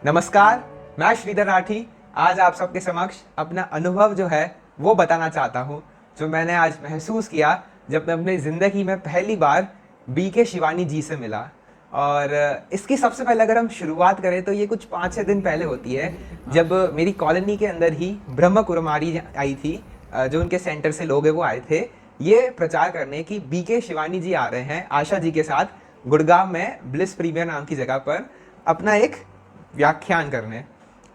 नमस्कार, मैं श्रीधर राठी आज आप सबके समक्ष अपना अनुभव जो है वो बताना चाहता हूँ, जो मैंने आज महसूस किया जब मैं अपनी ज़िंदगी में पहली बार बीके शिवानी जी से मिला। और इसकी सबसे पहले अगर हम शुरुआत करें तो ये कुछ 5-6 दिन पहले होती है, जब मेरी कॉलोनी के अंदर ही ब्रह्म कुमारी आई थी। जो उनके सेंटर से लोग हैं वो आए थे ये प्रचार करने की बीके शिवानी जी आ रहे हैं आशा जी के साथ गुड़गांव में ब्लिस प्रीमियर नाम की जगह पर अपना एक व्याख्यान करने।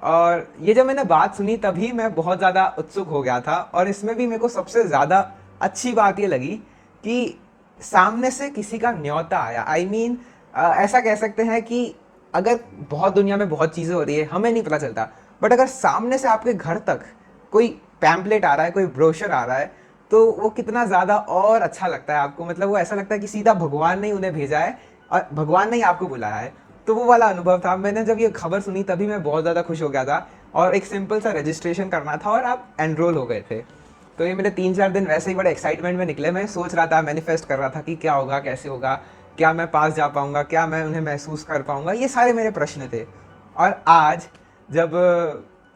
और ये जब मैंने बात सुनी तभी मैं बहुत ज़्यादा उत्सुक हो गया था, और इसमें भी मेरे को सबसे ज़्यादा अच्छी बात ये लगी कि सामने से किसी का न्योता आया। ऐसा कह सकते हैं कि अगर बहुत दुनिया में बहुत चीज़ें हो रही है हमें नहीं पता चलता, बट अगर सामने से आपके घर तक कोई पैम्पलेट आ रहा है, कोई ब्रोशर आ रहा है, तो वो कितना ज़्यादा और अच्छा लगता है आपको। मतलब वो ऐसा लगता है कि सीधा भगवान ने उन्हें भेजा है और भगवान ने ही आपको बुलाया है। तो वो वाला अनुभव था। मैंने जब ये खबर सुनी तभी मैं बहुत ज़्यादा खुश हो गया था, और एक सिंपल सा रजिस्ट्रेशन करना था और आप एनरोल हो गए थे। तो ये मेरे 3-4 दिन वैसे ही बड़े एक्साइटमेंट में निकले। मैं सोच रहा था, मैनिफेस्ट कर रहा था कि क्या होगा, कैसे होगा, क्या मैं पास जा पाऊँगा, क्या मैं उन्हें महसूस कर पाऊँगा, ये सारे मेरे प्रश्न थे। और आज जब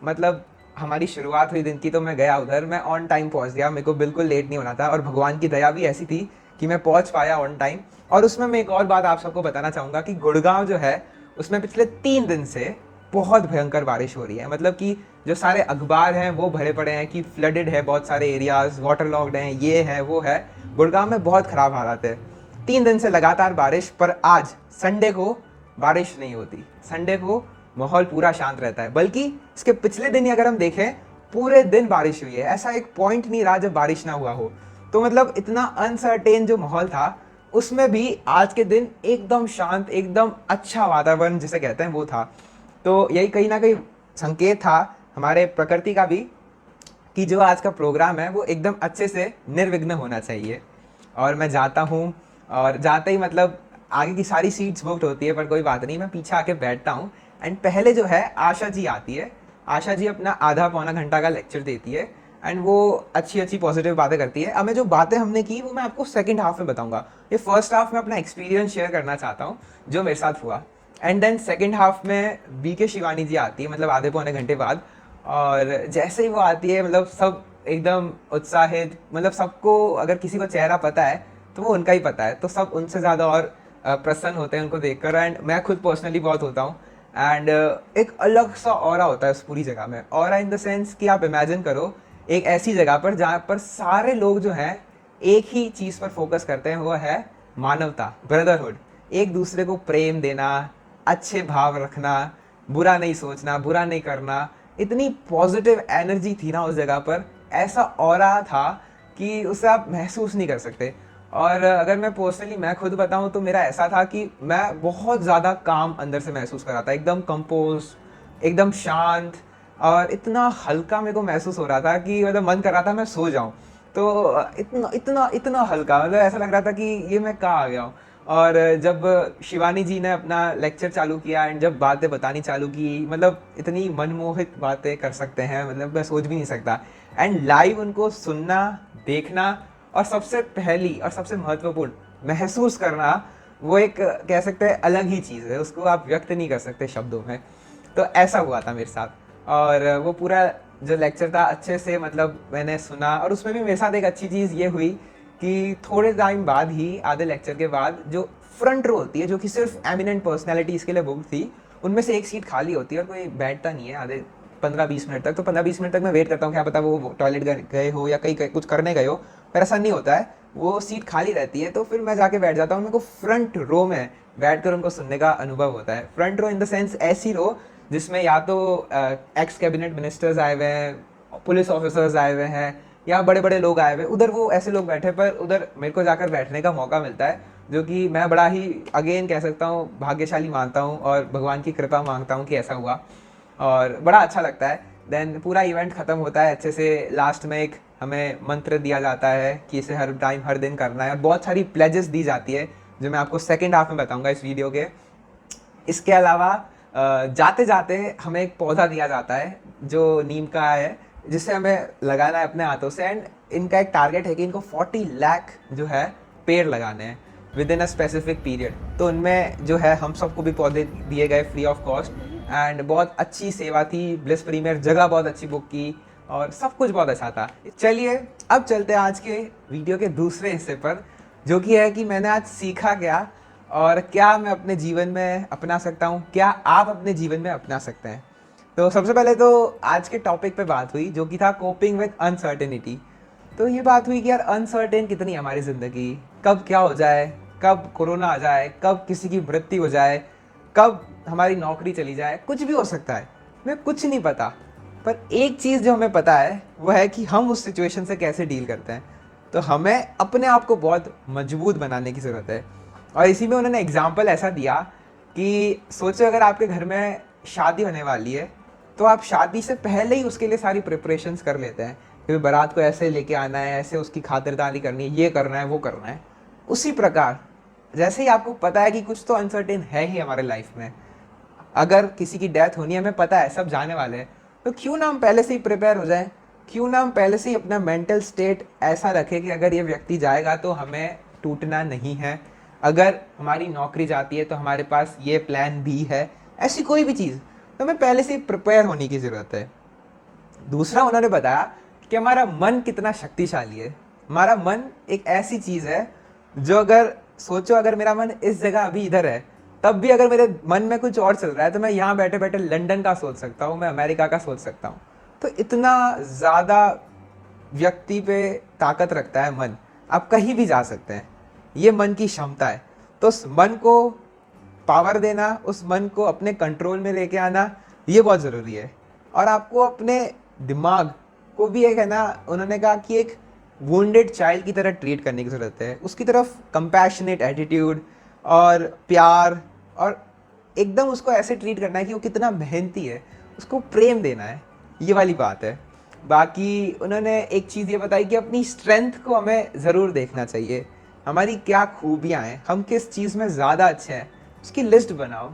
मतलब हमारी शुरुआत हुई दिन की, तो मैं गया उधर, मैं ऑन टाइम पहुंच गया। मेरे को बिल्कुल लेट नहीं होना था, और भगवान की दया भी ऐसी थी कि मैं पहुंच पाया ऑन टाइम। और उसमें मैं एक और बात आप सबको बताना चाहूँगा कि गुड़गांव जो है उसमें पिछले 3 दिन से बहुत भयंकर बारिश हो रही है। मतलब कि जो सारे अखबार हैं वो भरे पड़े हैं कि फ्लडेड है, बहुत सारे एरियाज वाटर लॉक्ड हैं, ये है वो है। गुड़गांव में बहुत ख़राब हालात है। 3 दिन से लगातार बारिश, पर आज संडे को बारिश नहीं होती। संडे को माहौल पूरा शांत रहता है, बल्कि इसके पिछले दिन ही अगर हम देखें पूरे दिन बारिश हुई है। ऐसा एक पॉइंट नहीं रहा जब बारिश ना हुआ हो। तो मतलब इतना अनसर्टेन जो माहौल था, उसमें भी आज के दिन एकदम शांत, एकदम अच्छा वातावरण जिसे कहते हैं वो था। तो यही कहीं ना कहीं संकेत था हमारे प्रकृति का भी कि जो आज का प्रोग्राम है वो एकदम अच्छे से निर्विघ्न होना चाहिए। और मैं जाता हूँ, और जाते ही मतलब आगे की सारी सीट्स बुक्ड होती है, पर कोई बात नहीं, मैं पीछे आके बैठता हूँ। एंड पहले जो है आशा जी आती है। आशा जी अपना आधा पौना घंटा का लेक्चर देती है, एंड वो अच्छी अच्छी पॉजिटिव बातें करती है। अब मैं जो बातें हमने की वो मैं आपको सेकंड हाफ में बताऊंगा। ये फर्स्ट हाफ में अपना एक्सपीरियंस शेयर करना चाहता हूँ जो मेरे साथ हुआ। एंड देन सेकंड हाफ में बीके शिवानी जी आती है, मतलब आधे पौने घंटे बाद। और जैसे ही वो आती है, मतलब सब एकदम उत्साहित, मतलब सबको अगर किसी को चेहरा पता है तो वो उनका ही पता है, तो सब उनसे ज़्यादा और प्रसन्न होते हैं उनको देखकर। एंड मैं खुद पर्सनली बहुत होता हूँ। एंड एक अलग सा ऑरा होता है उस पूरी जगह में। ऑरा इन द सेंस कि आप इमेजिन करो एक ऐसी जगह पर जहाँ पर सारे लोग जो हैं एक ही चीज़ पर फोकस करते हैं, वो है मानवता, ब्रदरहुड। एक दूसरे को प्रेम देना, अच्छे भाव रखना, बुरा नहीं सोचना, बुरा नहीं करना। इतनी पॉजिटिव एनर्जी थी ना उस जगह पर, ऐसा ऑरा था कि उसे आप महसूस नहीं कर सकते। और अगर मैं पर्सनली मैं खुद बताऊं तो मेरा ऐसा था कि मैं बहुत ज़्यादा काम अंदर से महसूस कर रहा था, एकदम कंपोज, एकदम शांत, और इतना हल्का मेरे को महसूस हो रहा था कि मतलब मन कर रहा था मैं सो जाऊं। तो इतना इतना इतना हल्का, मतलब ऐसा लग रहा था कि ये मैं कहाँ आ गया हूँ। और जब शिवानी जी ने अपना लेक्चर चालू किया एंड जब बातें बतानी चालू की, मतलब इतनी मनमोहित बातें कर सकते हैं, मतलब मैं सोच भी नहीं सकता। एंड लाइव उनको सुनना, देखना, और सबसे पहली और सबसे महत्वपूर्ण महसूस करना, वो एक कह सकते हैं अलग ही चीज़ है, उसको आप व्यक्त नहीं कर सकते शब्दों में। तो ऐसा हुआ था मेरे साथ। और वो पूरा जो लेक्चर था अच्छे से मतलब मैंने सुना। और उसमें भी मेरे साथ एक अच्छी चीज़ ये हुई कि थोड़े टाइम बाद ही, आधे लेक्चर के बाद, जो फ्रंट रो होती है जो कि सिर्फ एमिनेंट पर्सनैलिटीज़ के लिए बुक थी, उनमें से एक सीट खाली होती है और कोई बैठता नहीं है आधे 15-20 मिनट तक। तो 15-20 मिनट तक मैं वेट करता हूँ, क्या पता वो टॉयलेट गए हो या कहीं कुछ करने गए हो, पर ऐसा नहीं होता है, वो सीट खाली रहती है। तो फिर मैं जाके बैठ जाता हूँ। मेरे को फ्रंट रो में बैठकर उनको सुनने का अनुभव होता है। Front row in the sense ऐसी रो जिसमें या तो एक्स कैबिनेट मिनिस्टर्स आए हुए हैं, पुलिस ऑफिसर्स आए हुए हैं, या बड़े बड़े लोग आए हुए, उधर वो ऐसे लोग बैठे, पर उधर मेरे को जाकर बैठने का मौका मिलता है, जो कि मैं बड़ा ही अगेन कह सकता हूँ भाग्यशाली मानता हूँ, और भगवान की कृपा मांगता हूँ कि ऐसा हुआ। और बड़ा अच्छा लगता है। देन पूरा इवेंट ख़त्म होता है अच्छे से। लास्ट में एक हमें मंत्र दिया जाता है कि इसे हर टाइम हर दिन करना है, और बहुत सारी प्लेजेस दी जाती है जो मैं आपको सेकेंड हाफ में बताऊंगा इस वीडियो के। इसके अलावा जाते जाते हमें एक पौधा दिया जाता है जो नीम का है, जिसे हमें लगाना है अपने हाथों से। एंड इनका एक टारगेट है कि इनको 40 लाख जो है पेड़ लगाने हैं with in a specific period. तो उनमें जो है हम सबको भी पौधे दिए गए फ्री ऑफ कॉस्ट। एंड बहुत अच्छी सेवा थी, ब्लिस प्रीमियर जगह बहुत अच्छी बुक की और सब कुछ बहुत अच्छा था। चलिए अब चलते हैं आज के वीडियो के दूसरे हिस्से पर, जो कि है कि मैंने आज सीखा क्या और क्या मैं अपने जीवन में अपना सकता हूँ, क्या आप अपने जीवन में अपना सकते हैं। तो सबसे पहले तो आज के टॉपिक पे बात हुई जो कि था कोपिंग विद अनसर्टेनिटी। तो ये बात हुई कि यार अनसर्टेन कितनी है हमारी ज़िंदगी, कब क्या हो जाए, कब कोरोना आ जाए, कब किसी की मृत्यु हो जाए, कब हमारी नौकरी चली जाए, कुछ भी हो सकता है, हमें कुछ नहीं पता। पर एक चीज़ जो हमें पता है वो है कि हम उस सिचुएशन से कैसे डील करते हैं। तो हमें अपने आप को बहुत मजबूत बनाने की ज़रूरत है। और इसी में उन्होंने एग्जाम्पल ऐसा दिया कि सोचो अगर आपके घर में शादी होने वाली है तो आप शादी से पहले ही उसके लिए सारी प्रिपरेशंस कर लेते हैं कि बारात को ऐसे लेके आना है, ऐसे उसकी खातिरदारी करनी है, ये करना है, वो करना है। उसी प्रकार जैसे ही आपको पता है कि कुछ तो अनसर्टेन है ही हमारे लाइफ में, अगर किसी की डेथ होनी है, हमें पता है सब जाने वाले हैं, तो क्यों ना हम पहले से ही प्रिपेयर हो जाएं, क्यों ना हम पहले से ही अपना मेंटल स्टेट ऐसा रखें कि अगर ये व्यक्ति जाएगा तो हमें टूटना नहीं है, अगर हमारी नौकरी जाती है तो हमारे पास ये प्लान भी है। ऐसी कोई भी चीज़, तो हमें पहले से ही प्रिपेयर होने की ज़रूरत है। दूसरा उन्होंने बताया कि हमारा मन कितना शक्तिशाली है। हमारा मन एक ऐसी चीज़ है जो अगर सोचो अगर मेरा मन इस जगह अभी इधर है, तब भी अगर मेरे मन में कुछ और चल रहा है तो मैं यहाँ बैठे बैठे लंदन का सोच सकता हूँ, मैं अमेरिका का सोच सकता हूँ। तो इतना ज़्यादा व्यक्ति पे ताकत रखता है मन, आप कहीं भी जा सकते हैं, ये मन की क्षमता है। तो उस मन को पावर देना, उस मन को अपने कंट्रोल में लेके आना, ये बहुत ज़रूरी है। और आपको अपने दिमाग को भी एक है ना, उन्होंने कहा कि एक वुंडेड चाइल्ड की तरह ट्रीट करने की ज़रूरत है। उसकी तरफ कंपैशनेट एटीट्यूड और प्यार, और एकदम उसको ऐसे ट्रीट करना है कि वो कितना मेहनती है, उसको प्रेम देना है, ये वाली बात है। बाकी उन्होंने एक चीज़ ये बताई कि अपनी स्ट्रेंथ को हमें ज़रूर देखना चाहिए, हमारी क्या खूबियाँ हैं, हम किस चीज़ में ज़्यादा अच्छे हैं, उसकी लिस्ट बनाओ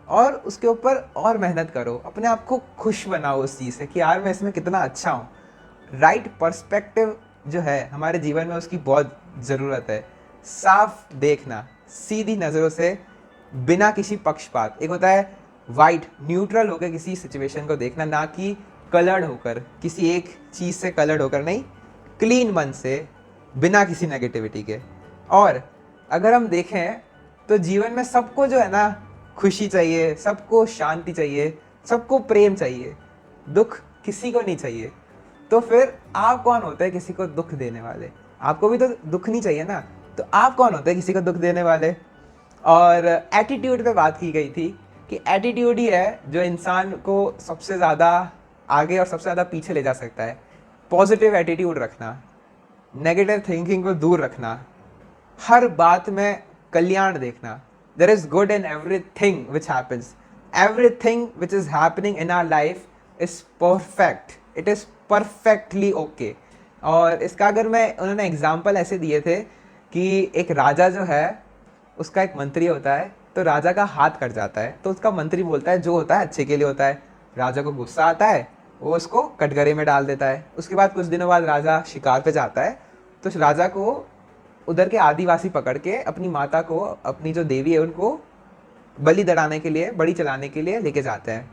और उसके ऊपर और मेहनत करो, अपने आप को खुश बनाओ उस चीज़ से कि यार मैं इसमें कितना अच्छा हूँ। राइट पर्सपेक्टिव जो है हमारे जीवन में, उसकी बहुत ज़रूरत है। साफ देखना, सीधी नज़रों से, बिना किसी पक्षपात। एक होता है वाइट न्यूट्रल होकर किसी सिचुएशन को देखना, ना कि कलर्ड होकर, किसी एक चीज़ से कलर्ड होकर नहीं, क्लीन मन से, बिना किसी नेगेटिविटी के। और अगर हम देखें तो जीवन में सबको जो है ना खुशी चाहिए, सबको शांति चाहिए, सबको प्रेम चाहिए, दुख किसी को नहीं चाहिए। तो फिर आप कौन होते हैं किसी को दुख देने वाले? आपको भी तो दुख नहीं चाहिए ना, तो आप कौन होते हैं किसी को दुख देने वाले? और एटीट्यूड पे बात की गई थी कि एटीट्यूड ही है जो इंसान को सबसे ज़्यादा आगे और सबसे ज़्यादा पीछे ले जा सकता है। पॉजिटिव एटीट्यूड रखना, नेगेटिव थिंकिंग को दूर रखना, हर बात में कल्याण देखना। There is good in everything which happens, everything which is happening in our life is perfect, it is perfectly okay. और इसका अगर मैं, उन्होंने एग्जाम्पल ऐसे दिए थे कि एक राजा जो है, उसका एक मंत्री होता है, तो राजा का हाथ कट जाता है तो उसका मंत्री बोलता है जो होता है अच्छे के लिए होता है। राजा को गुस्सा आता है, वो उसको कटघरे में डाल देता है। उसके बाद कुछ दिनों बाद राजा शिकार पे जाता है, तो राजा को उधर के आदिवासी पकड़ के अपनी माता को, अपनी जो देवी है उनको बलि चढ़ाने के लिए, बलि चलाने के लिए लेके जाते हैं।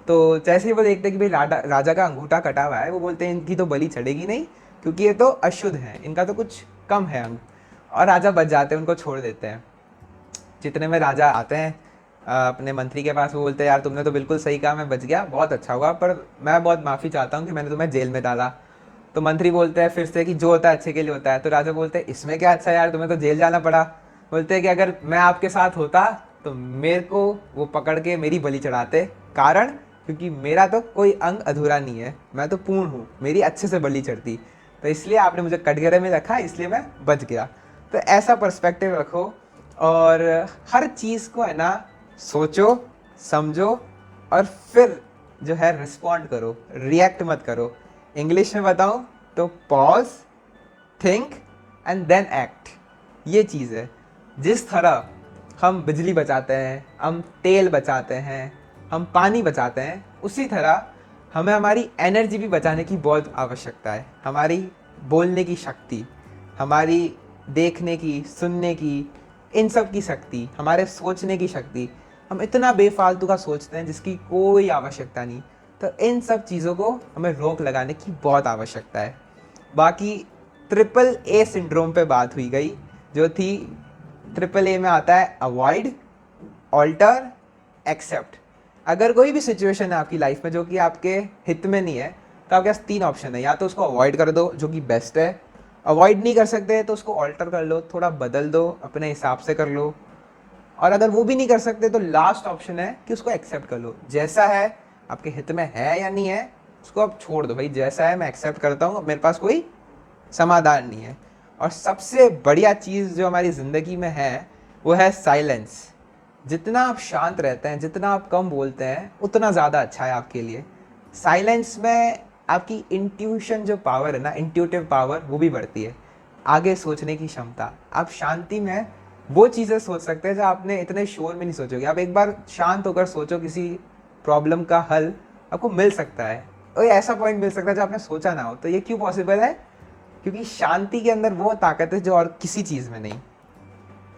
तो जैसे ही वो देखते हैं कि भाई राजा का अंगूठा कटा हुआ है, वो बोलते हैं इनकी तो बलि चढ़ेगी नहीं क्योंकि ये तो अशुद्ध है, इनका तो कुछ कम है अंग। और राजा बच जाते हैं, उनको छोड़ देते हैं। जितने में राजा आते हैं अपने मंत्री के पास, वो बोलते हैं यार तुमने तो बिल्कुल सही कहा, मैं बच गया, बहुत अच्छा हुआ, पर मैं बहुत माफ़ी चाहता हूँ कि मैंने तुम्हें जेल में डाला। तो मंत्री बोलते हैं फिर से कि जो होता है अच्छे के लिए होता है। तो राजा बोलते हैं इसमें क्या अच्छा यार, तुम्हें तो जेल जाना पड़ा। बोलते हैं कि अगर मैं आपके साथ होता तो मेरे को वो पकड़ के मेरी बलि चढ़ाते, कारण क्योंकि मेरा तो कोई अंग अधूरा नहीं है, मैं तो पूर्ण हूँ, मेरी अच्छे से बलि चढ़ती, तो इसलिए आपने मुझे कटघरे में रखा, इसलिए मैं बच गया। तो ऐसा पर्सपेक्टिव रखो और हर चीज़ को है ना सोचो, समझो और फिर जो है रिस्पॉन्ड करो, रिएक्ट मत करो। इंग्लिश में बताऊँ तो pause, think and then act. ये चीज़ है। जिस तरह हम बिजली बचाते हैं, हम तेल बचाते हैं, हम पानी बचाते हैं, उसी तरह हमें हमारी एनर्जी भी बचाने की बहुत आवश्यकता है। हमारी बोलने की शक्ति, हमारी देखने की, सुनने की, इन सब की शक्ति, हमारे सोचने की शक्ति, हम इतना बेफालतू का सोचते हैं जिसकी कोई आवश्यकता नहीं। तो इन सब चीज़ों को हमें रोक लगाने की बहुत आवश्यकता है। बाकी ट्रिपल ए सिंड्रोम पे बात हुई गई, जो थी ट्रिपल ए में आता है अवॉइड, ऑल्टर, एक्सेप्ट। अगर कोई भी सिचुएशन है आपकी लाइफ में जो कि आपके हित में नहीं है, तो आपके पास 3 ऑप्शन है। या तो उसको अवॉइड कर दो, जो कि बेस्ट है। अवॉइड नहीं कर सकते तो उसको ऑल्टर कर लो, थोड़ा बदल दो, अपने हिसाब से कर लो। और अगर वो भी नहीं कर सकते तो लास्ट ऑप्शन है कि उसको एक्सेप्ट कर लो। जैसा है, आपके हित में है या नहीं है, उसको आप छोड़ दो। भाई जैसा है मैं एक्सेप्ट करता हूँ, मेरे पास कोई समाधान नहीं है। और सबसे बढ़िया चीज़ जो हमारी ज़िंदगी में है वो है साइलेंस। जितना आप शांत रहते हैं, जितना आप कम बोलते हैं, उतना ज़्यादा अच्छा है आपके लिए। साइलेंस में आपकी इंट्यूशन जो पावर है ना, इंट्यूटिव पावर, वो भी बढ़ती है। आगे सोचने की क्षमता। आप शांति में वो चीज़ें सोच सकते हैं जो आपने इतने शोर में नहीं सोचोगे। आप एक बार शांत होकर सोचो, किसी प्रॉब्लम का हल आपको मिल सकता है, और ऐसा पॉइंट मिल सकता है जो आपने सोचा ना हो। तो ये क्यों पॉसिबल है? क्योंकि शांति के अंदर वो ताकत है जो और किसी चीज़ में नहीं।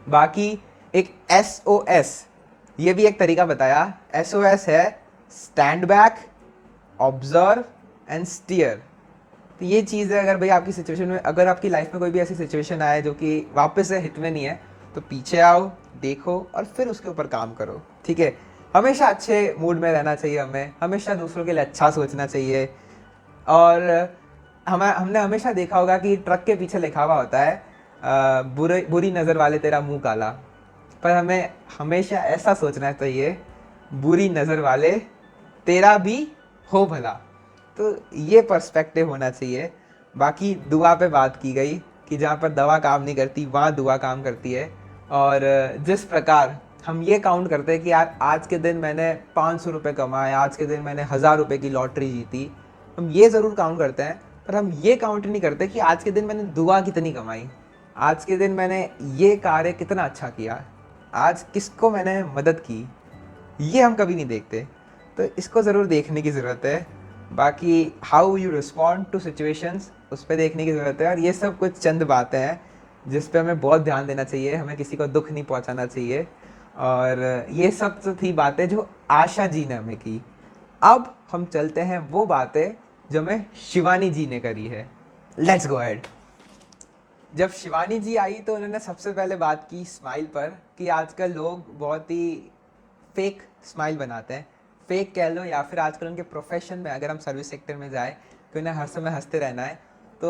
बाकी एक SOS, ये भी एक तरीका बताया। SOS है stand back, observe and steer. तो ये चीज़ है, अगर भाई आपकी सिचुएशन में, अगर आपकी लाइफ में कोई भी ऐसी सिचुएशन आए जो कि वापस से हित में नहीं है, तो पीछे आओ, देखो और फिर उसके ऊपर काम करो। ठीक है? हमेशा अच्छे मूड में रहना चाहिए, हमें हमेशा दूसरों के लिए अच्छा सोचना चाहिए। और हमने हमेशा देखा होगा कि ट्रक के पीछे लिखा हुआ होता है बुरी नज़र वाले तेरा मुंह काला। पर हमें हमेशा ऐसा सोचना चाहिए, बुरी नज़र वाले तेरा भी हो भला। तो ये पर्सपेक्टिव होना चाहिए। बाकी दुआ पे बात की गई कि जहाँ पर दवा काम नहीं करती वहाँ दुआ काम करती है। और जिस प्रकार हम ये काउंट करते हैं कि यार आज के दिन मैंने 500 रुपये कमाए, आज के दिन मैंने 1000 रुपये की लॉटरी जीती, हम ये ज़रूर काउंट करते हैं। पर हम ये काउंट नहीं करते कि आज के दिन मैंने दुआ कितनी कमाई, आज के दिन मैंने ये कार्य कितना अच्छा किया, आज किसको मैंने मदद की, ये हम कभी नहीं देखते। तो इसको ज़रूर देखने की ज़रूरत है। बाकी how you respond to situations, उस पर देखने की ज़रूरत है। और ये सब कुछ चंद बातें हैं जिस पे हमें बहुत ध्यान देना चाहिए। हमें किसी को दुख नहीं पहुंचाना चाहिए। और ये सब तो थी बातें जो आशा जी ने हमें की। अब हम चलते हैं वो बातें जो हमें शिवानी जी ने करी है। Let's go ahead. जब शिवानी जी आई तो उन्होंने सबसे पहले बात की स्माइल पर, कि आजकल लोग बहुत ही फेक स्माइल बनाते हैं। फेक कह लो, या फिर आजकल उनके प्रोफेशन में अगर हम सर्विस सेक्टर में जाए तो उन्हें हर समय हंसते रहना है। तो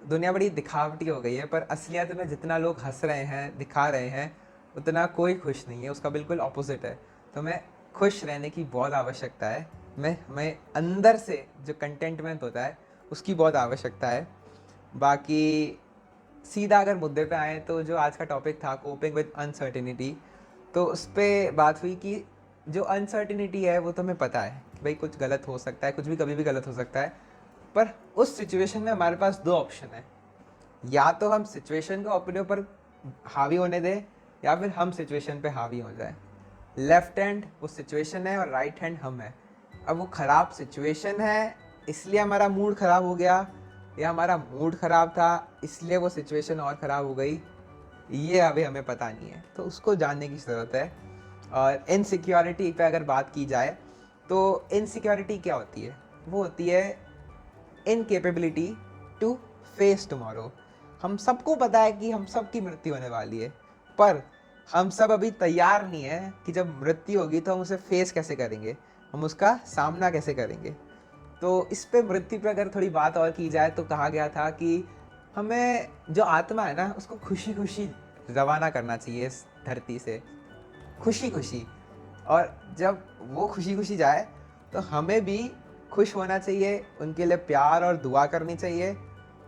दुनिया बड़ी दिखावटी हो गई है, पर असलियत में जितना लोग हंस रहे हैं, दिखा रहे हैं, उतना कोई खुश नहीं है। उसका बिल्कुल ऑपोजिट है। तो हमें खुश रहने की बहुत आवश्यकता है। हमें अंदर से जो कंटेंटमेंट होता है उसकी बहुत आवश्यकता है। बाकी सीधा अगर मुद्दे पे आए तो जो आज का टॉपिक था कोपिंग विद अनसर्टिनिटी, तो उस पर बात हुई कि जो अनसर्टिनिटी है वो तो हमें पता है कि भाई कुछ गलत हो सकता है, कुछ भी कभी भी गलत हो सकता है। पर उस सिचुएशन में हमारे पास 2 ऑप्शन है। या तो हम सिचुएशन को अपने ऊपर हावी होने दें, या फिर हम सिचुएशन पे हावी हो जाए। लेफ्ट हैंड वो सिचुएशन है और राइट हैंड हम है। अब वो ख़राब सिचुएशन है इसलिए हमारा मूड ख़राब हो गया, या हमारा मूड ख़राब था इसलिए वो सिचुएशन और ख़राब हो गई, ये अभी हमें पता नहीं है। तो उसको जानने की ज़रूरत है। और इनसिक्योरिटी पे अगर बात की जाए तो इनसिक्योरिटी क्या होती है? वो होती है इनकेपेबिलिटी टू फेस टुमारो। हम सबको पता है कि हम सब की मृत्यु होने वाली है, पर हम सब अभी तैयार नहीं है कि जब मृत्यु होगी तो हम उसे फेस कैसे करेंगे, हम उसका सामना कैसे करेंगे। तो इस पे मृत्यु पे अगर थोड़ी बात और की जाए तो कहा गया था कि हमें जो आत्मा है ना उसको खुशी खुशी रवाना करना चाहिए इस धरती से, खुशी खुशी। और जब वो खुशी खुशी जाए तो हमें भी खुश होना चाहिए, उनके लिए प्यार और दुआ करनी चाहिए।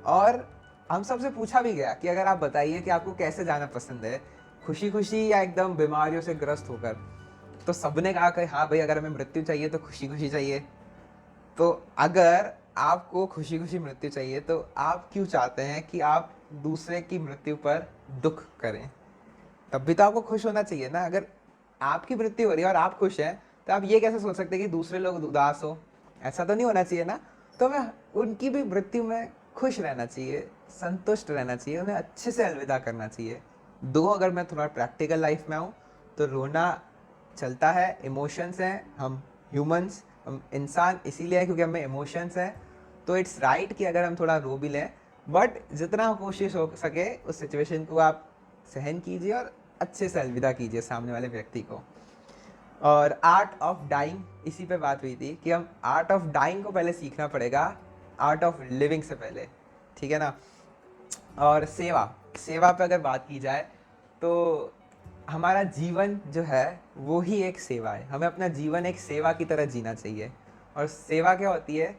और हम सबसे पूछा भी गया कि अगर आप बताइए कि आपको कैसे जाना पसंद है, खुशी खुशी या एकदम बीमारियों से ग्रस्त होकर। तो सबने कहा कि हाँ भाई, अगर हमें मृत्यु चाहिए तो खुशी खुशी चाहिए। तो अगर आपको खुशी खुशी मृत्यु चाहिए तो आप क्यों चाहते हैं कि आप दूसरे की मृत्यु पर दुख करें? तब भी तो आपको खुश होना चाहिए ना। अगर आपकी मृत्यु हो रही है और आप खुश हैं, तो आप ये कैसे सोच सकते हैं कि दूसरे लोग उदास हो? ऐसा तो नहीं होना चाहिए ना। तो हमें उनकी भी मृत्यु में खुश रहना चाहिए, संतुष्ट रहना चाहिए, उन्हें अच्छे से अलविदा करना चाहिए। दो, अगर मैं थोड़ा प्रैक्टिकल लाइफ में आऊँ तो रोना चलता है, इमोशंस हैं, हम ह्यूमंस, हम इंसान इसीलिए है क्योंकि हमें इमोशंस हैं। तो इट्स राइट कि अगर हम थोड़ा रो भी लें, बट जितना कोशिश हो सके उस सिचुएशन को आप सहन कीजिए और अच्छे से अलविदा कीजिए सामने वाले व्यक्ति को। और आर्ट ऑफ डाइंग, इसी पे बात हुई थी कि हम आर्ट ऑफ डाइंग को पहले सीखना पड़ेगा आर्ट ऑफ लिविंग से पहले, ठीक है ना। और सेवा, सेवा पे अगर बात की जाए तो हमारा जीवन जो है वो ही एक सेवा है। हमें अपना जीवन एक सेवा की तरह जीना चाहिए। और सेवा क्या होती है?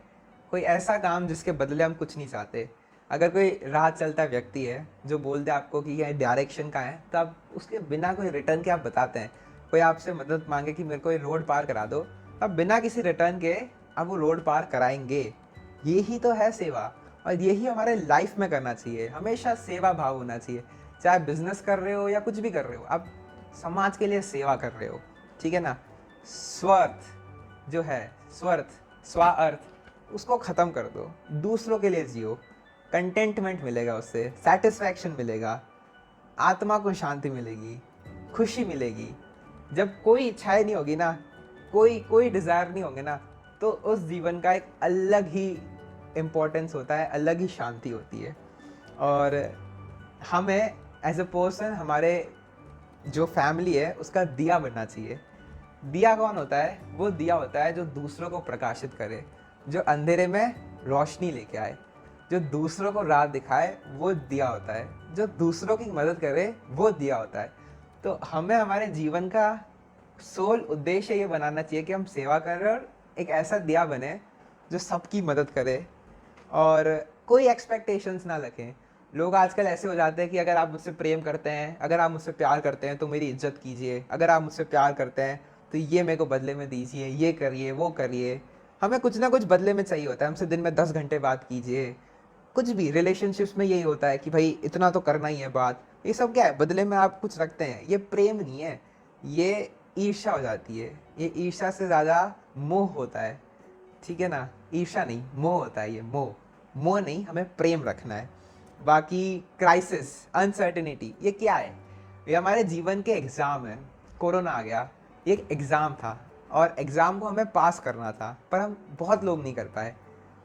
कोई ऐसा काम जिसके बदले हम कुछ नहीं चाहते। अगर कोई राह चलता व्यक्ति है जो बोलते हैं आपको कि ये डायरेक्शन का है, तो आप उसके बिना कोई रिटर्न के आप बताते हैं। कोई आपसे मदद मांगे कि मेरे को ये रोड पार करा दो, अब बिना किसी रिटर्न के आप वो रोड पार कराएंगे। यही तो है सेवा, और यही हमारे लाइफ में करना चाहिए। हमेशा सेवा भाव होना चाहिए। चाहे बिजनेस कर रहे हो या कुछ भी कर रहे हो, आप समाज के लिए सेवा कर रहे हो, ठीक है ना। स्वार्थ जो है, स्वार्थ उसको ख़त्म कर दो, दूसरों के लिए जियो। कंटेंटमेंट मिलेगा, उससे सेटिस्फैक्शन मिलेगा, आत्मा को शांति मिलेगी, खुशी मिलेगी। जब कोई इच्छाएं नहीं होगी ना, कोई डिज़ायर नहीं होंगे ना, तो उस जीवन का एक अलग ही इम्पोर्टेंस होता है, अलग ही शांति होती है। और हमें एज अ पर्सन, हमारे जो फैमिली है उसका दिया बनना चाहिए। दिया कौन होता है? वो दिया होता है जो दूसरों को प्रकाशित करे, जो अंधेरे में रोशनी लेके आए, जो दूसरों को राह दिखाए, वो दिया होता है। जो दूसरों की मदद करे, वो दिया होता है। तो हमें हमारे जीवन का सोल उद्देश्य ये बनाना चाहिए कि हम सेवा कर रहे हैं और एक ऐसा दिया बने जो सबकी मदद करे और कोई एक्सपेक्टेशंस ना रखें। लोग आजकल ऐसे हो जाते हैं कि अगर आप मुझसे प्रेम करते हैं, अगर आप मुझसे प्यार करते हैं तो मेरी इज्जत कीजिए, अगर आप मुझसे प्यार करते हैं तो ये मेरे को बदले में दीजिए, ये करिए, वो करिए। हमें कुछ ना कुछ बदले में चाहिए होता है। हमसे दिन में 10 घंटे बात कीजिए, कुछ भी रिलेशनशिप्स में यही होता है कि भाई इतना तो करना ही है बात। ये सब क्या है? बदले में आप कुछ रखते हैं। ये प्रेम नहीं है, ये ईर्ष्या हो जाती है। ये ईर्ष्या से ज़्यादा मोह होता है, ठीक है ना। ईर्ष्या नहीं, मोह होता है। ये मोह, मोह नहीं, हमें प्रेम रखना है। बाकी क्राइसिस, अनसर्टेनिटी, ये क्या है? ये हमारे जीवन के एग्ज़ाम है। कोरोना आ गया, ये एक एग्ज़ाम था और एग्ज़ाम को हमें पास करना था, पर हम बहुत लोग नहीं कर पाए।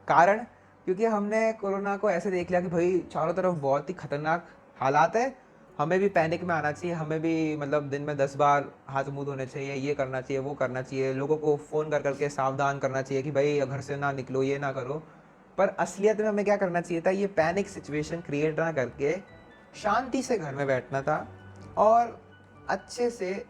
कारण क्योंकि हमने कोरोना को ऐसे देख लिया कि भाई चारों तरफ बहुत ही खतरनाक हालात है, हमें भी पैनिक में आना चाहिए, हमें भी मतलब दिन में 10 बार हाथ मुंह धोने चाहिए, ये करना चाहिए, वो करना चाहिए, लोगों को फ़ोन कर करके सावधान करना चाहिए कि भाई घर से ना निकलो, ये ना करो। पर असलियत में हमें क्या करना चाहिए था? ये पैनिक सिचुएशन क्रिएट ना करके शांति से घर में बैठना था और अच्छे से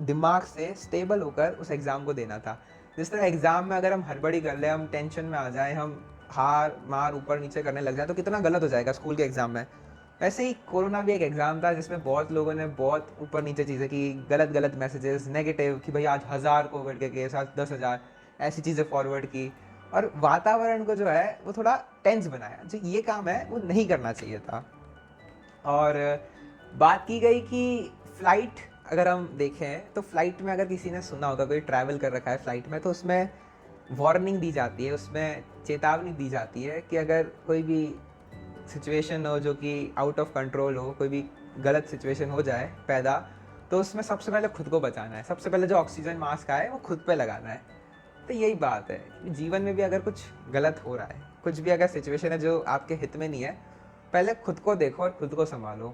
दिमाग से स्टेबल होकर उस एग्ज़ाम को देना था। जिस तरह एग्ज़ाम में अगर हम हड़बड़ी कर लें, हम टेंशन में आ जाएं, हम हार मार ऊपर नीचे करने लग जाए तो कितना गलत हो जाएगा स्कूल के एग्ज़ाम में। वैसे ही कोरोना भी एक एग्ज़ाम था जिसमें बहुत लोगों ने बहुत ऊपर नीचे चीज़ें की, गलत गलत मैसेजेस, नेगेटिव कि भाई आज 1000 कोविड के केस, आज 10,000, ऐसी चीज़ें फॉरवर्ड की और वातावरण को जो है वो थोड़ा टेंस बनाया। जो ये काम है वो नहीं करना चाहिए था। और बात की गई कि फ़्लाइट अगर हम देखें तो फ़्लाइट में अगर किसी ने सुना होगा, कोई ट्रैवल कर रखा है फ़्लाइट में, तो उसमें वार्निंग दी जाती है, उसमें चेतावनी दी जाती है कि अगर कोई भी सिचुएशन हो जो कि आउट ऑफ कंट्रोल हो, कोई भी गलत सिचुएशन हो जाए पैदा, तो उसमें सबसे पहले खुद को बचाना है। सबसे पहले जो ऑक्सीजन मास्क आए वो खुद पे लगाना है। तो यही बात है कि जीवन में भी अगर कुछ गलत हो रहा है, कुछ भी अगर सिचुएशन है जो आपके हित में नहीं है, पहले खुद को देखो और खुद को संभालो।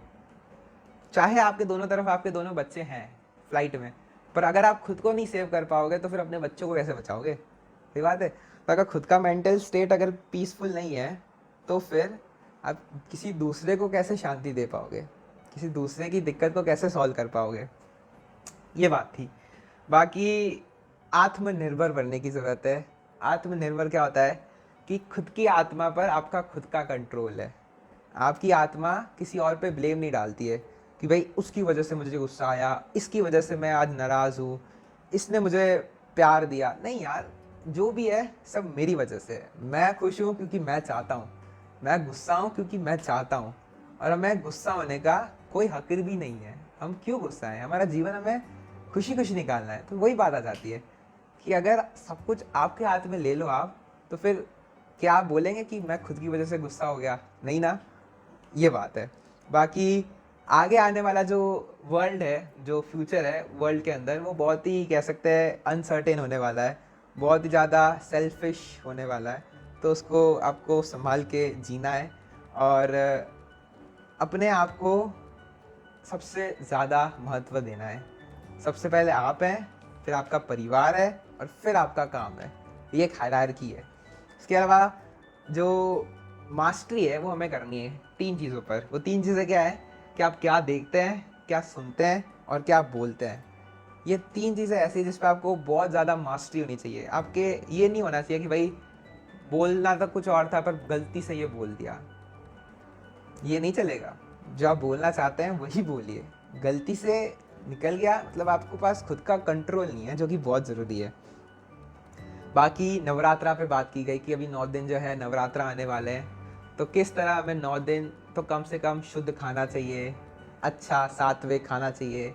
चाहे आपके दोनों तरफ आपके दोनों बच्चे हैं फ्लाइट में, पर अगर आप खुद को नहीं सेव कर पाओगे तो फिर अपने बच्चों को कैसे बचाओगे? सही बात है। तो अगर खुद का मेंटल स्टेट अगर पीसफुल नहीं है तो फिर आप किसी दूसरे को कैसे शांति दे पाओगे? किसी दूसरे की दिक्कत को कैसे सॉल्व कर पाओगे? ये बात थी। बाकी आत्मनिर्भर बनने की ज़रूरत है। आत्मनिर्भर क्या होता है? कि खुद की आत्मा पर आपका खुद का कंट्रोल है। आपकी आत्मा किसी और पे ब्लेम नहीं डालती है कि भाई उसकी वजह से मुझे गुस्सा आया, इसकी वजह से मैं आज नाराज़ हूँ, इसने मुझे प्यार दिया। नहीं यार, जो भी है सब मेरी वजह से है। मैं खुश हूँ क्योंकि मैं चाहता हूँ, मैं गुस्सा हूँ क्योंकि मैं चाहता हूँ, और हमें गुस्सा होने का कोई हक़ भी नहीं है। हम क्यों गुस्सा हैं? हमारा जीवन हमें खुशी खुशी निकालना है। तो वही बात आ जाती है कि अगर सब कुछ आपके हाथ में ले लो आप, तो फिर क्या आप बोलेंगे कि मैं खुद की वजह से गुस्सा हो गया? नहीं ना, ये बात है। बाकी आगे आने वाला जो वर्ल्ड है, जो फ्यूचर है वर्ल्ड के अंदर, वो बहुत ही कह सकते हैं अनसर्टेन होने वाला है, बहुत ही ज़्यादा सेल्फिश होने वाला है। तो उसको आपको संभाल के जीना है और अपने आप को सबसे ज़्यादा महत्व देना है। सबसे पहले आप हैं, फिर आपका परिवार है और फिर आपका काम है। ये एक हायरार्की है। इसके अलावा जो मास्टरी है वो हमें करनी है 3 चीज़ों पर। वो 3 चीज़ें क्या है कि आप क्या देखते हैं, क्या सुनते हैं और क्या बोलते हैं। ये 3 चीज़ें ऐसी जिस पे आपको बहुत ज़्यादा मास्टरी होनी चाहिए। आपके ये नहीं होना चाहिए कि भाई बोलना तो कुछ और था पर गलती से ये बोल दिया। ये नहीं चलेगा। जो आप बोलना चाहते हैं वही बोलिए। गलती से निकल गया मतलब आपके पास खुद का कंट्रोल नहीं है, जो कि बहुत ज़रूरी है। बाकी नवरात्रा पे बात की गई कि अभी 9 दिन जो है नवरात्रा आने वाले हैं, तो किस तरह हमें 9 दिन तो कम से कम शुद्ध खाना चाहिए, अच्छा सात्विक खाना चाहिए,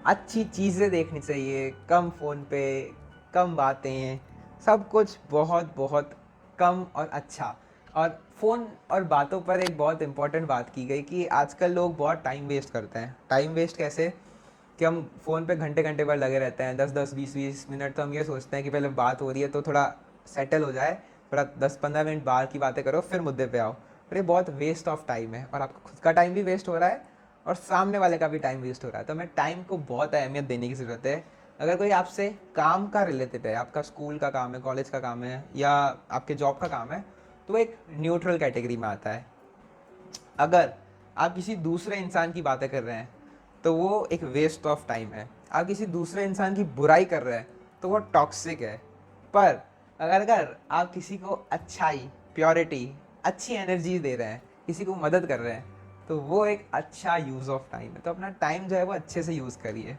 अच्छी चीज़ें देखनी चाहिए, कम फ़ोन पे, कम बातें, सब कुछ बहुत बहुत कम और अच्छा। और फ़ोन और बातों पर एक बहुत इम्पॉर्टेंट बात की गई कि आजकल लोग बहुत टाइम वेस्ट करते हैं। टाइम वेस्ट कैसे कि हम फ़ोन पे घंटे घंटे भर लगे रहते हैं, 10-10 20-20 मिनट। तो हम ये सोचते हैं कि पहले बात हो रही है तो थोड़ा सेटल हो जाए, थोड़ा 10-15 मिनट बाहर की बातें करो फिर मुद्दे पे आओ। पर ये बहुत वेस्ट ऑफ टाइम है और आपका खुद का टाइम भी वेस्ट हो रहा है और सामने वाले का भी टाइम वेस्ट हो रहा है। तो हमें टाइम को बहुत अहमियत देने की ज़रूरत है। अगर कोई आपसे काम का रिलेटेड है, आपका स्कूल का काम है, कॉलेज का काम है या आपके जॉब का काम है, तो एक न्यूट्रल कैटेगरी में आता है। अगर आप किसी दूसरे इंसान की बातें कर रहे हैं तो वो एक वेस्ट ऑफ टाइम है। आप किसी दूसरे इंसान की बुराई कर रहे हैं तो वो टॉक्सिक है। पर अगर आप किसी को अच्छाई, प्योरिटी, अच्छी एनर्जी दे रहे हैं, किसी को मदद कर रहे हैं, तो वो एक अच्छा यूज़ ऑफ टाइम है। तो अपना टाइम जो है वो अच्छे से यूज़ करिए।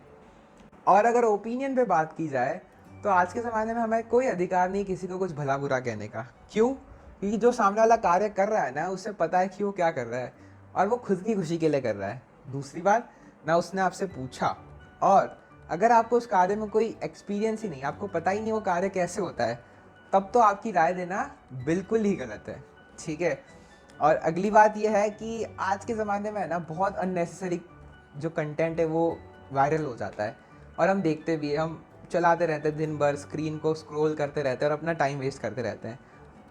और अगर ओपिनियन पे बात की जाए तो आज के ज़माने में हमें कोई अधिकार नहीं किसी को कुछ भला बुरा कहने का। क्यों? क्योंकि जो सामने वाला कार्य कर रहा है ना, उसे पता है कि वो क्या कर रहा है और वो खुद की खुशी के लिए कर रहा है। दूसरी बात, ना उसने आपसे पूछा, और अगर आपको उस कार्य में कोई एक्सपीरियंस ही नहीं, आपको पता ही नहीं वो कार्य कैसे होता है, तब तो आपकी राय देना बिल्कुल ही गलत है। ठीक है। और अगली बात यह है कि आज के ज़माने में ना बहुत अननेसेसरी जो कंटेंट है वो वायरल हो जाता है और हम देखते भी हैं। हम चलाते रहते हैं दिन भर, स्क्रीन को स्क्रॉल करते रहते हैं और अपना टाइम वेस्ट करते रहते हैं।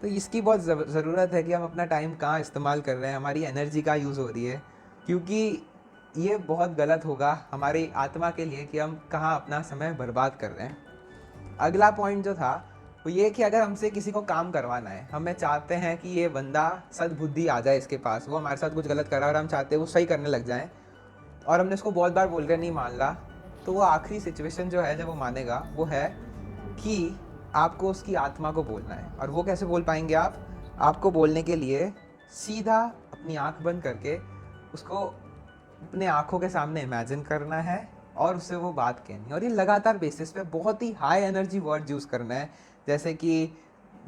तो इसकी बहुत ज़रूरत है कि हम अपना टाइम कहाँ इस्तेमाल कर रहे हैं, हमारी एनर्जी कहाँ यूज़ हो रही है, क्योंकि ये बहुत गलत होगा हमारी आत्मा के लिए कि हम कहाँ अपना समय बर्बाद कर रहे हैं। अगला पॉइंट जो था वो ये कि अगर हमसे किसी को काम करवाना है, हमें चाहते हैं कि ये बंदा सद्बुद्धि आ जाए इसके पास, वो हमारे साथ कुछ गलत कर रहा है और हम चाहते हैं वो सही करने लग जाए, और हमने उसको बहुत बार बोल कर नहीं मान रहा, तो वो आखिरी सिचुएशन जो है जब वो मानेगा वो है कि आपको उसकी आत्मा को बोलना है। और वो कैसे बोल पाएंगे आप? आपको बोलने के लिए सीधा अपनी आंख बंद करके उसको अपने आंखों के सामने इमेजिन करना है और उससे वो बात कहनी है। और ये लगातार बेसिस पे बहुत ही हाई एनर्जी वर्ड यूज़ करना है, जैसे कि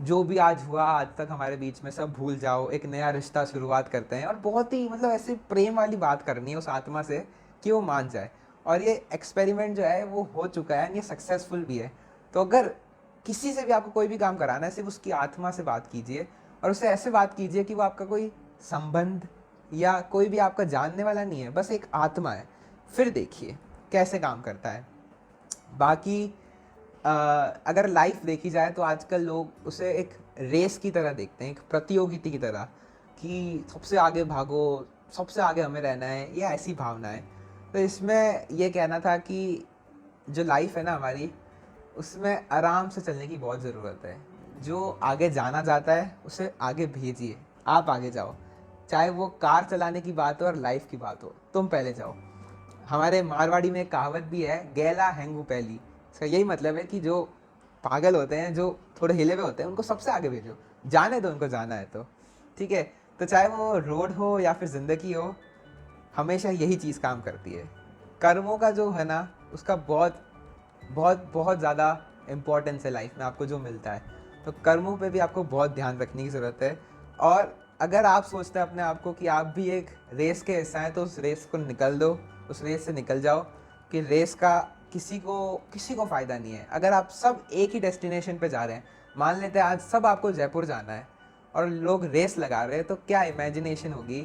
जो भी आज हुआ आज तक हमारे बीच में सब भूल जाओ, एक नया रिश्ता शुरुआत करते हैं। और बहुत ही मतलब ऐसे प्रेम वाली बात करनी है उस आत्मा से कि वो मान जाए। और ये एक्सपेरिमेंट जो है वो हो चुका है, ये सक्सेसफुल भी है। तो अगर किसी से भी आपको कोई भी काम कराना है, सिर्फ उसकी आत्मा से बात कीजिए और उससे ऐसे बात कीजिए कि वो आपका कोई संबंध या कोई भी आपका जानने वाला नहीं है, बस एक आत्मा है। फिर देखिए कैसे काम करता है। बाकी अगर लाइफ देखी जाए तो आजकल लोग उसे एक रेस की तरह देखते हैं, एक प्रतियोगिता की तरह, कि सबसे आगे भागो, सबसे आगे हमें रहना है, ये ऐसी भावना है। तो इसमें ये कहना था कि जो लाइफ है ना हमारी, उसमें आराम से चलने की बहुत ज़रूरत है। जो आगे जाना चाहता है उसे आगे भेजिए, आप आगे जाओ। चाहे वो कार चलाने की बात हो और लाइफ की बात हो, तुम पहले जाओ। हमारे मारवाड़ी में एक कहावत भी है, गैला हैंगू पहली। इसका यही मतलब है कि जो पागल होते हैं, जो थोड़े हिले हुए होते हैं, उनको सबसे आगे भेजो, जाने दो उनको जाना है तो। ठीक है। तो चाहे वो रोड हो या फिर ज़िंदगी हो, हमेशा यही चीज़ काम करती है। कर्मों का जो है ना, उसका बहुत बहुत बहुत ज़्यादा इम्पोर्टेंस है लाइफ में, आपको जो मिलता है। तो कर्मों पे भी आपको बहुत ध्यान रखने की ज़रूरत है। और अगर आप सोचते हैं अपने आप को कि आप भी एक रेस के हिस्सा हैं, तो उस रेस को निकल दो, उस रेस से निकल जाओ। कि रेस का किसी को फ़ायदा नहीं है अगर आप सब एक ही डेस्टिनेशन पे जा रहे हैं। मान लेते हैं आज सब आपको जयपुर जाना है और लोग रेस लगा रहे हैं, तो क्या इमेजिनेशन होगी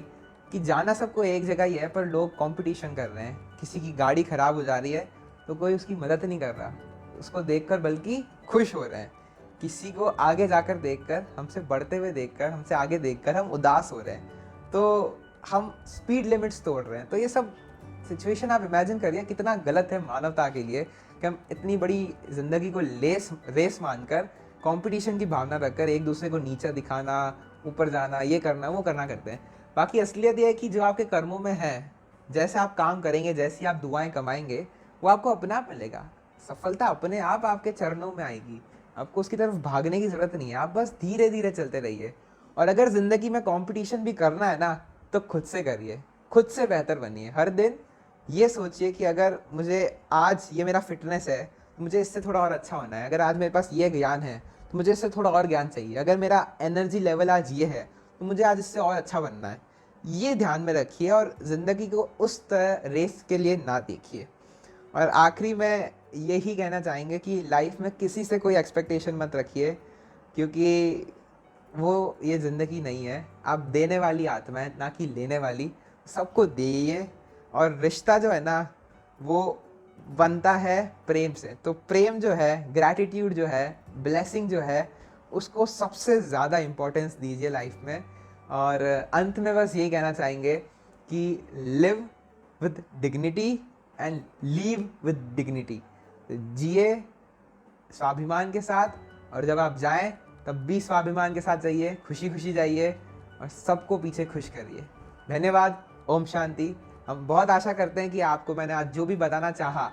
कि जाना सबको एक जगह ही है, पर लोग कंपटीशन कर रहे हैं। किसी की गाड़ी खराब हो जा रही है तो कोई उसकी मदद नहीं कर रहा, उसको देखकर बल्कि खुश हो रहे हैं। किसी को आगे जाकर देखकर, हमसे बढ़ते हुए देखकर, हमसे आगे देखकर हम उदास हो रहे हैं। तो हम स्पीड लिमिट्स तोड़ रहे हैं। तो ये सब सिचुएशन आप इमेजिन करिए कितना गलत है मानवता के लिए कि हम इतनी बड़ी ज़िंदगी को रेस मानकर, कंपटीशन की भावना रखकर एक दूसरे को नीचा दिखाना, ऊपर जाना, ये करना वो करना करते हैं। बाकी असलियत ये है कि जो आपके कर्मों में है, जैसे आप काम करेंगे, जैसी आप दुआएं कमाएंगे, वो आपको अपने आप मिलेगा। सफलता अपने आप आपके चरणों में आएगी। आपको उसकी तरफ भागने की ज़रूरत नहीं है, आप बस धीरे धीरे चलते रहिए। और अगर ज़िंदगी में कंपटीशन भी करना है ना, तो खुद से करिए, खुद से बेहतर बनिए। हर दिन ये सोचिए कि अगर मुझे आज ये मेरा फिटनेस है तो मुझे इससे थोड़ा और अच्छा होना है। अगर आज मेरे पास ये ज्ञान है तो मुझे इससे थोड़ा और ज्ञान चाहिए। अगर मेरा एनर्जी लेवल आज ये है तो मुझे आज इससे और अच्छा बनना है। ये ध्यान में रखिए और ज़िंदगी को उस तरह रेस के लिए ना देखिए। और आखिरी में यही कहना चाहेंगे कि लाइफ में किसी से कोई एक्सपेक्टेशन मत रखिए, क्योंकि वो ये ज़िंदगी नहीं है। आप देने वाली आत्मा है, ना कि लेने वाली। सबको दीजिए। और रिश्ता जो है ना, वो बनता है प्रेम से। तो प्रेम जो है, ग्रैटिट्यूड जो है, ब्लेसिंग जो है, उसको सबसे ज़्यादा इम्पोर्टेंस दीजिए लाइफ में। और अंत में बस यही कहना चाहेंगे कि live with dignity and leave with dignity. जिए स्वाभिमान के साथ, और जब आप जाएं तब भी स्वाभिमान के साथ जाइए, खुशी खुशी जाइए और सबको पीछे खुश करिए। धन्यवाद। ओम शांति। हम बहुत आशा करते हैं कि आपको मैंने आज जो भी बताना चाहा,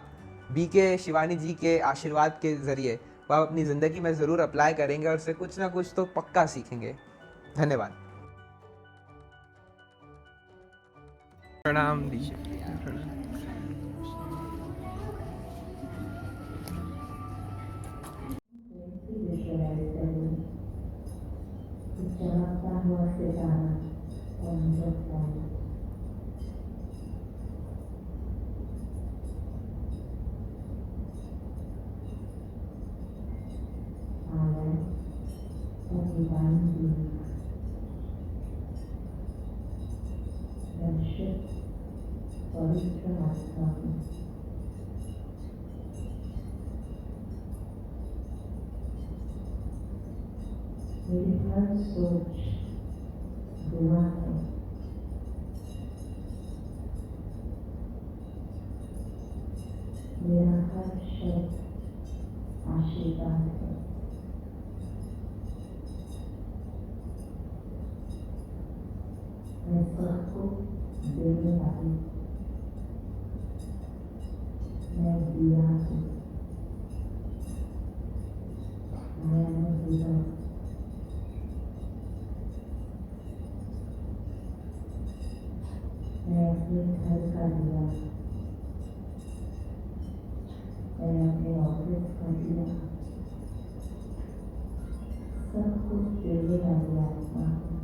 बीके शिवानी जी के आशीर्वाद के ज़रिए, वह आप अपनी ज़िंदगी में ज़रूर अप्लाई करेंगे और उससे कुछ ना कुछ तो पक्का सीखेंगे। धन्यवाद। प्रणाम दीजिए। Visualize करें कि चमकता हुआ सितारा अमृत है। आनंद और divine being, दर्शित पवित्र आत्मा में मेरी हर सोच दुआ है। मेरा हर शब्द आशीर्वाद है। मैं सबको देने वाली, मैं दिया हूँ। मैं दिया मैं अपने घर का दिया, मैं अपने ऑफिस का दिया, सब कुछ देने वाली आत्मा हूँ।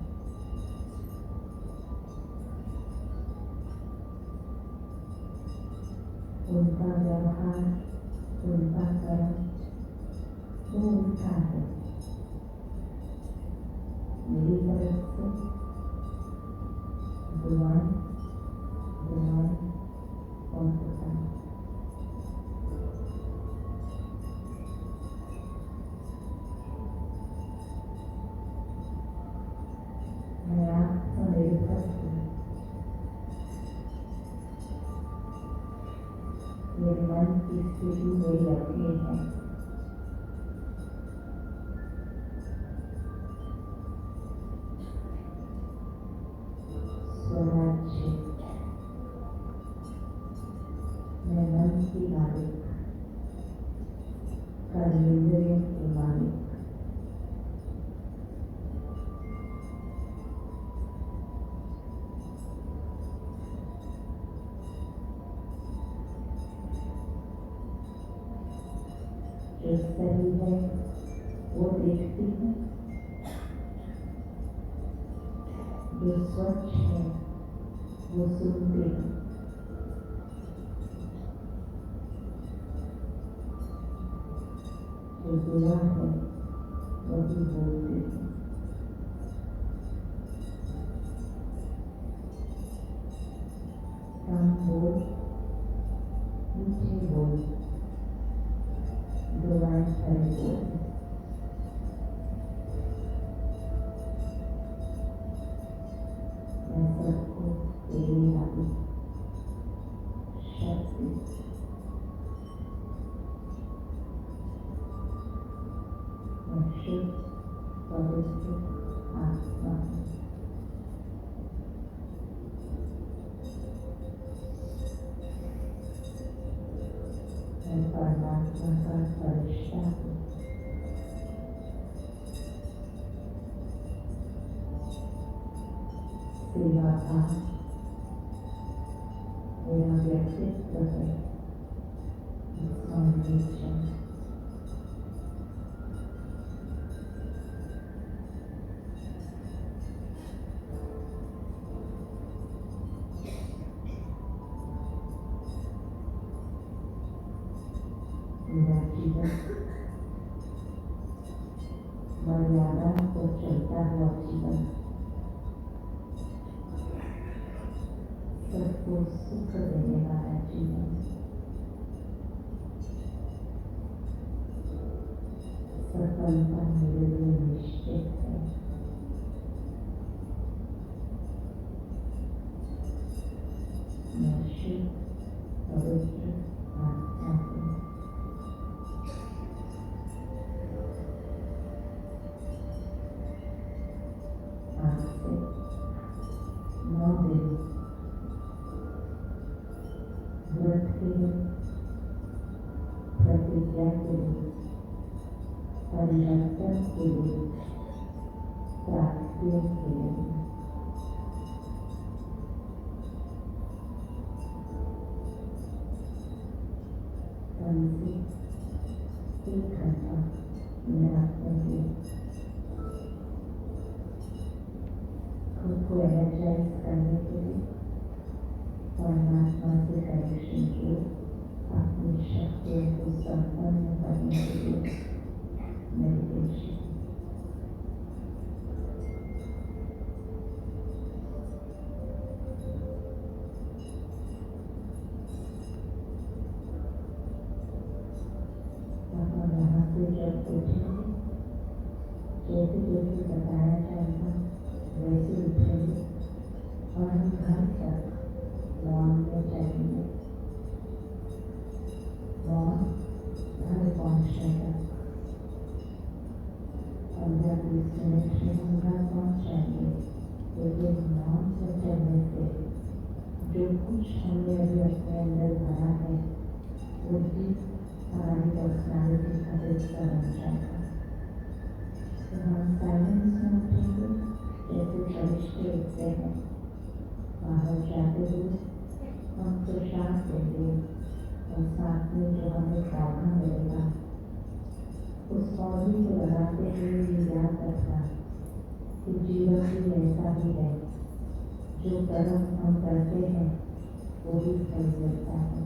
उनका व्यवहार, उनका कर्म वो उनका है। मेरी तरफ से दुआएं और खुदा। मैं आपका निर्भर हूँ। मेरे मन की स्थिति मेरी अपनी है। स्वराज्य मैं मन की मालिक, कर्मेंद्रियों की मालिक। जो सही है वो देखती हूँ, जो स्वच्छ है वो सुनती हूँ, जो बुरा है वही बोलती हूँ। बोल, मीठे बोल, दुआएं भरे बोल। मैं सबको तेरी वाली शक्ति, मैं शुद्ध पवित्र आत्मा हूँ। मैं परमात्मा का फरिश्ता हूँ। सेवा भाव मेरा व्यक्तित्व है, फाउंडेशन। मेरा जीवन मर्यादा को चलता हुआ जीवन, सबको सुख देने वाला जीवन, सफलता मेरे लिए निश्चित है। मैं शुद्ध पवित्र आत्मा हूँ। आज से 9 दिन व्रत के लिए, प्रतिज्ञा के लिए, परिवर्तन के लिए, प्राप्तियों के लिए, कल से 1 घंटा मैं अपने लिए खुद को एनर्जाइज करने के लिए, परमात्मा से कनेक्शन को, अपनी शक्तियों को संपन्न करने के लिए मेडिटेशन। हम यहाँ से जब उठेंगे, जैसे जैसे बताया जाएगा वैसे उठेंगे और हम घर तक मौन में चलेंगे। मौन घर पहुँचेगा, 15-20 मिनट में हम घर पहुँच जाएंगे। लेकिन मौन से चलने से जो कुछ हमने अभी अपने अंदर भरा है वो भी हमारी पर्सनालिटी का हिस्सा बन जाएगा। तो हम साइलेंस में उठेंगे, जैसे फरिश्ते उठते हैं। बाहर जाते हुए हम प्रसाद देंगे और साथ में जो हमें पौधा मिलेगा उस पौधे को लगाते हुए ये याद रखना कि जीवन भी ऐसा ही है, जो कर्म हम करते हैं वो भी फल मिलता है।